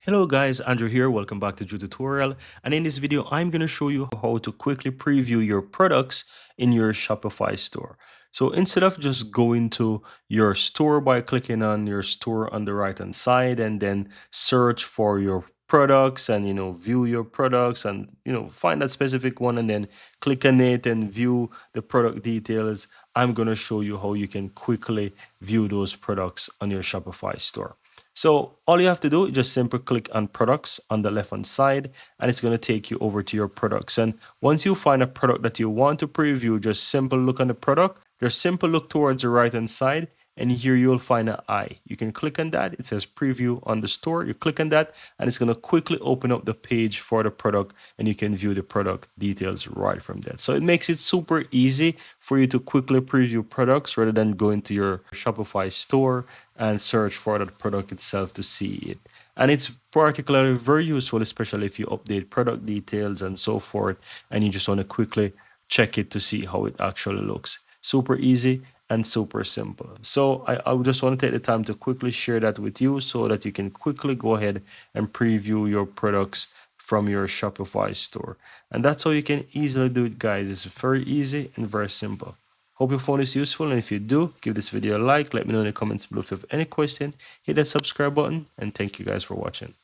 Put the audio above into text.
Hello guys, Andrew here. Welcome back to Drew Tutorial. And in this video, I'm going to show you how to quickly preview your products in your Shopify store. So instead of just going to your store by clicking on your store on the right hand side and then search for your products and view your products and find that specific one and then click on it and view the product details, I'm going to show you how you can quickly view those products on your Shopify store. So all you have to do is just simply click on products on the left hand side and it's going to take you over to your products. And once you find a product that you want to preview, just simply look on the product, just simply look towards the right hand side and here you'll find an eye. You can click on that. It says preview on the store. You click on that and it's going to quickly open up the page for the product and you can view the product details right from there. So it makes it super easy for you to quickly preview products rather than going to your Shopify store and search for that product itself to see it. And it's particularly very useful, especially if you update product details and so forth, and you just want to quickly check it to see how it actually looks. Super easy and super simple. So I just want to take the time to quickly share that with you so that you can quickly go ahead and preview your products from your Shopify store. And that's how you can easily do it, guys. It's very easy and very simple. Hope you found this useful, and if you do, give this video a like. Let me know in the comments below if you have any question. Hit that subscribe button, and thank you guys for watching.